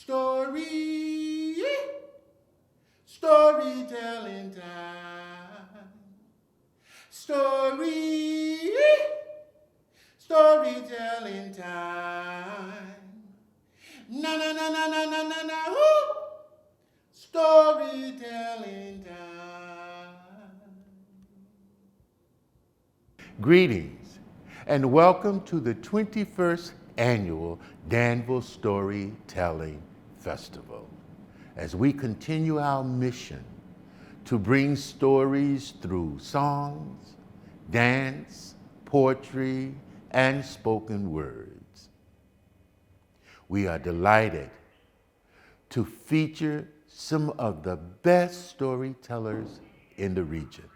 Story, storytelling time. Story, storytelling time. Na na na na na na na na. Woo! Storytelling time. Greetings and welcome to the 21st annual Danville Storytelling Festival, as we continue our mission to bring stories through songs, dance, poetry, and spoken words. We are delighted to feature some of the best storytellers in the region.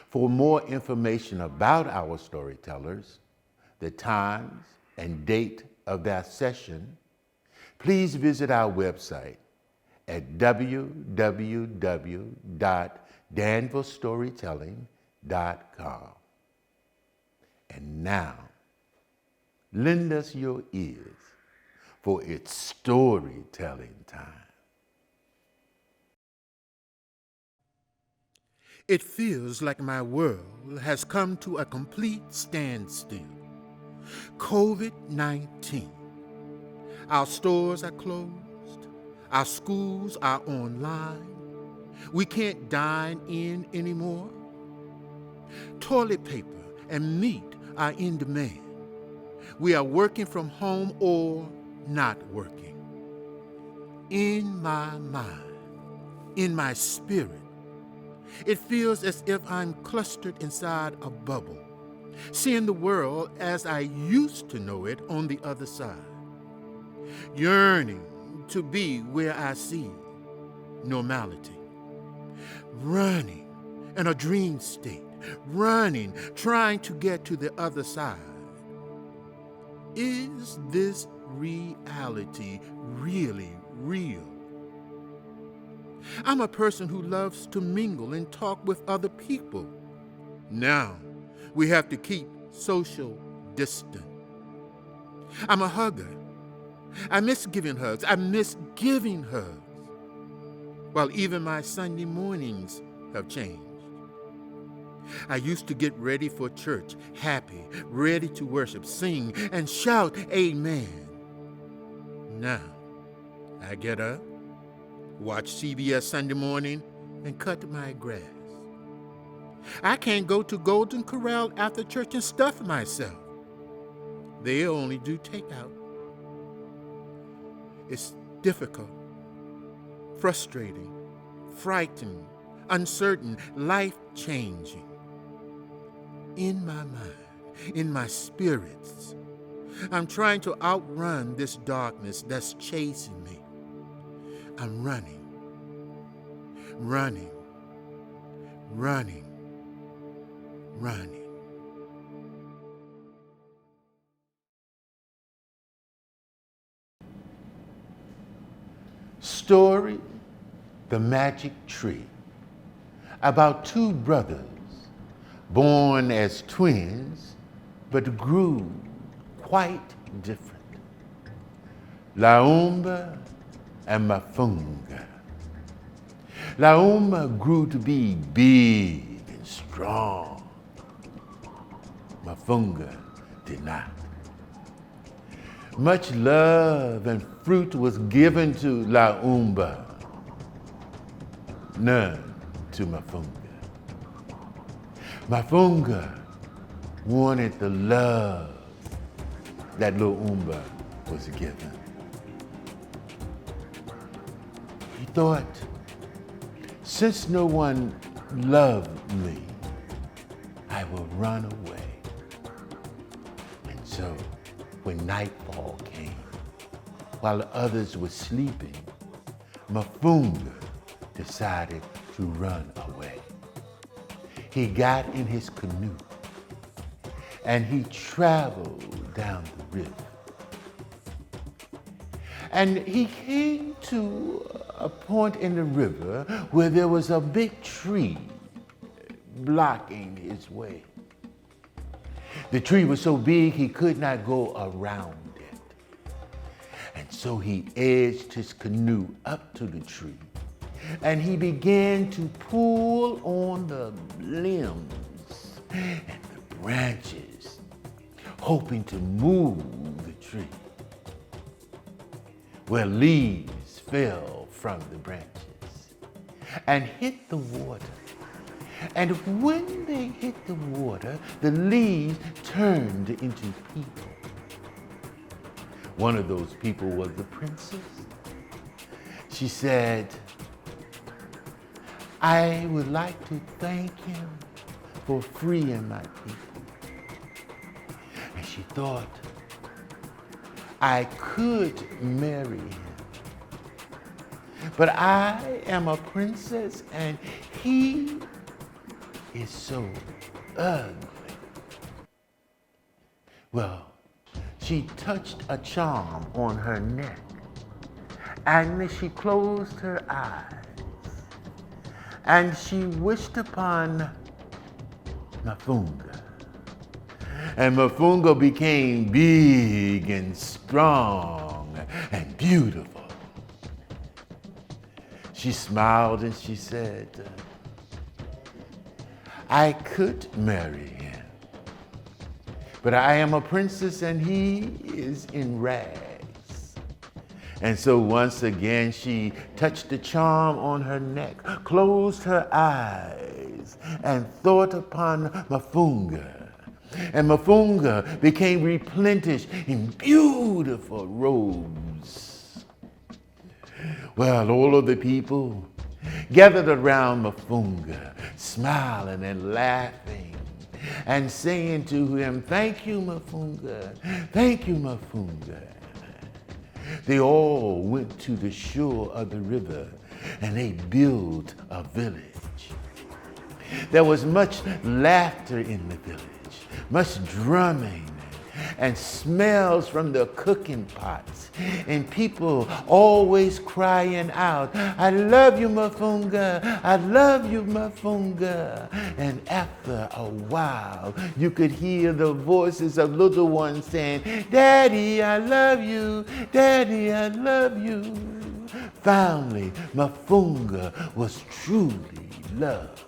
For more information about our storytellers, the times and date of their session, please visit our website at www.danvillestorytelling.com. And now, lend us your ears, for it's storytelling time. It feels like my world has come to a complete standstill. COVID-19. Our stores are closed. Our schools are online. We can't dine in anymore. Toilet paper and meat are in demand. We are working from home or not working. In my mind, in my spirit, it feels as if I'm clustered inside a bubble, seeing the world as I used to know it on the other side, yearning to be where I see normality, running in a dream state, running, trying to get to the other side. Is this reality really real? I'm a person who loves to mingle and talk with other people. Now, we have to keep social distance. I'm a hugger. I miss giving hugs. I miss giving hugs. While even my Sunday mornings have changed. I used to get ready for church, happy, ready to worship, sing, and shout amen. Now, I get up, watch CBS Sunday morning, and cut my grass. I can't go to Golden Corral after church and stuff myself. They only do takeout. It's difficult, frustrating, frightening, uncertain, life-changing. In my mind, in my spirits, I'm trying to outrun this darkness that's chasing me. I'm running, running, running, running. Story, The Magic Tree, about two brothers born as twins but grew quite different. Laumba and Mafunga. Laumba grew to be big and strong. Mafunga did not. Much love and fruit was given to Laumba, none to Mafunga. Mafunga wanted the love that Laumba was given. He thought, since no one loved me, I will run away. And so, when nightfall came, while others were sleeping, Mafunga decided to run away. He got in his canoe and he traveled down the river. And he came to a point in the river where there was a big tree blocking his way. The tree was so big he could not go around it. And And so he edged his canoe up to the tree, and he began to pull on the limbs and the branches, hoping to move the tree. Well, leaves fell from the branches and hit the water. And when they hit the water, the leaves turned into people. One of those people was the princess. She said, I would like to thank him for freeing my people. And she thought, I could marry him, but I am a princess and he is so ugly. Well, she touched a charm on her neck, and she closed her eyes, and she wished upon Mafunga. And Mafunga became big and strong and beautiful. She smiled and she said, I could marry him, but I am a princess and he is in rags. And so once again she touched the charm on her neck, closed her eyes, and thought upon Mafunga. And Mafunga became replenished in beautiful robes. Well, all of the people gathered around Mafunga, smiling and laughing and saying to him, thank you, Mafunga, thank you, Mafunga. They all went to the shore of the river and they built a village. There was much laughter in the village, much drumming and smells from the cooking pots, and people always crying out, I love you, Mafunga, I love you, Mafunga. And after a while, you could hear the voices of little ones saying, Daddy, I love you, Daddy, I love you. Finally, Mafunga was truly loved.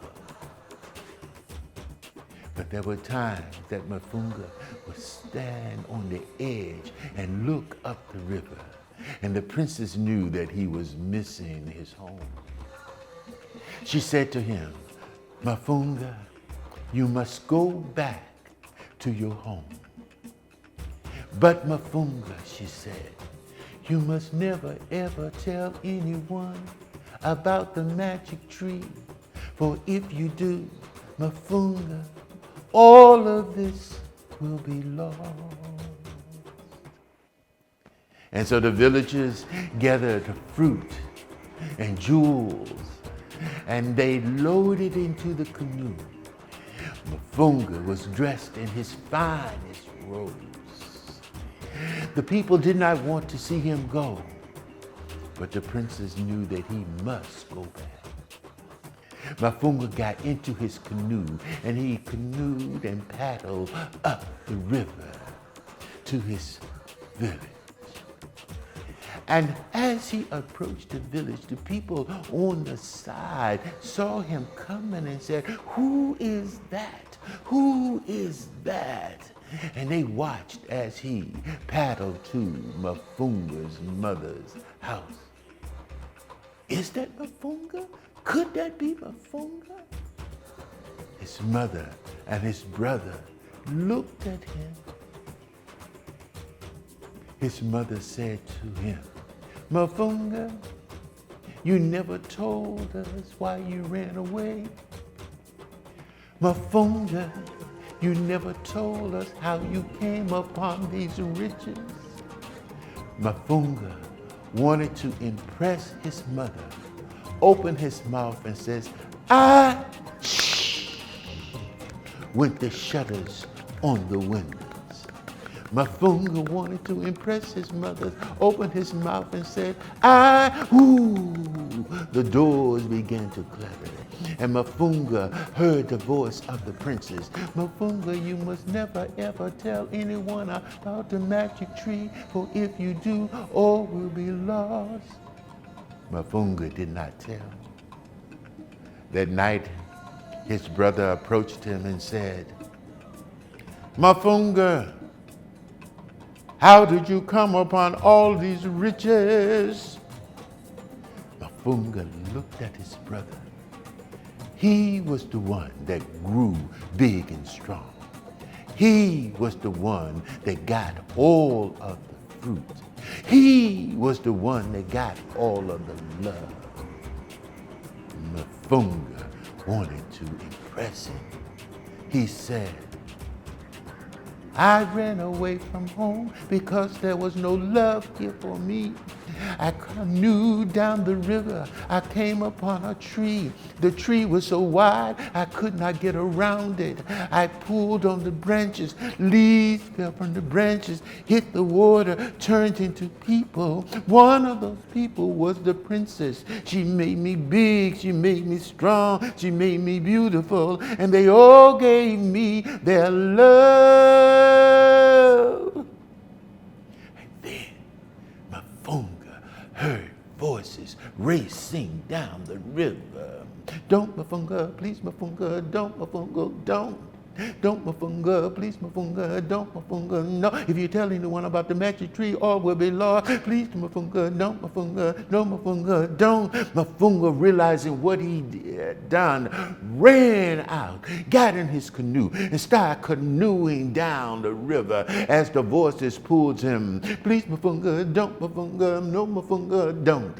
But there were times that Mafunga would stand on the edge and look up the river, and the princess knew that he was missing his home. She said to him, Mafunga, you must go back to your home. But Mafunga, she said, you must never ever tell anyone about the magic tree, for if you do, Mafunga, all of this will be lost. And so the villagers gathered fruit and jewels, and they loaded into the canoe. Mafunga was dressed in his finest robes. The people did not want to see him go, but the princess knew that he must go back. Mafunga got into his canoe, and he canoed and paddled up the river to his village. And as he approached the village, the people on the side saw him coming and said, who is that? Who is that? And they watched as he paddled to Mafunga's mother's house. Is that Mafunga? Could that be Mafunga? His mother and his brother looked at him. His mother said to him, Mafunga, you never told us why you ran away. Mafunga, you never told us how you came upon these riches. Mafunga wanted to impress his mother, opened his mouth and says, shh, went the shutters on the windows. Mafunga wanted to impress his mother, opened his mouth and said, ooh. The doors began to clatter and Mafunga heard the voice of the princess. Mafunga, you must never ever tell anyone about the magic tree, for if you do, all will be lost. Mafunga did not tell. That night, his brother approached him and said, Mafunga, how did you come upon all these riches? Mafunga looked at his brother. He was the one that grew big and strong. He was the one that got all of the fruit. He was the one that got all of the love. Mafunga wanted to impress him. He said, I ran away from home because there was no love here for me. I canoed down the river. I came upon a tree. The tree was so wide, I could not get around it. I pulled on the branches. Leaves fell from the branches, hit the water, turned into people. One of those people was the princess. She made me big. She made me strong. She made me beautiful. And they all gave me their love. And then Mafunga heard voices racing down the river. Don't, Mafunga, please, Mafunga, don't, Mafunga, don't. Don't, Mafunga, please, Mafunga, don't, Mafunga, no. If you tell anyone about the magic tree, all will be lost. Please, Mafunga, don't, Mafunga, no, Mafunga, don't. Mafunga, realizing what he had done, ran out, got in his canoe, and started canoeing down the river as the voices pulled him. Please, Mafunga, don't, Mafunga, no, Mafunga, don't.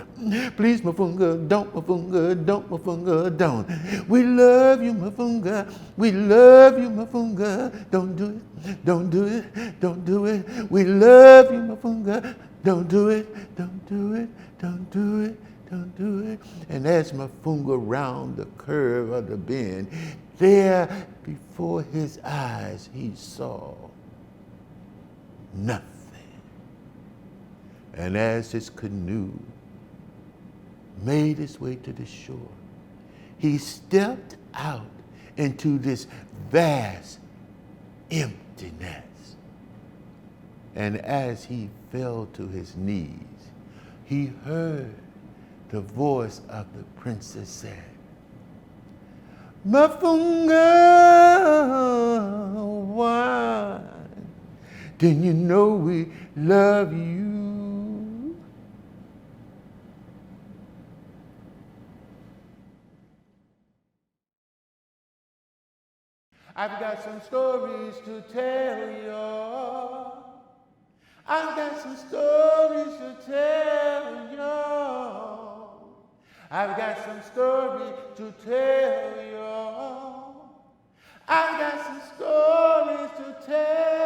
Please, Mafunga, don't, Mafunga, don't, Mafunga, don't. We love you, Mafunga. We love you, Mafunga. Don't do it. Don't do it. Don't do it. We love you, Mafunga. Don't do it. Don't do it. Don't do it. Don't do it. And as Mafunga round the curve of the bend, there before his eyes he saw nothing. And as his canoe made its way to the shore, he stepped out into this vast emptiness. And as he fell to his knees, he heard the voice of the princess say, Mafunga, why didn't you know we love you? I've got some stories to tell y'all. I've got some stories to tell y'all. I've got some stories to tell y'all. I've got some stories to tell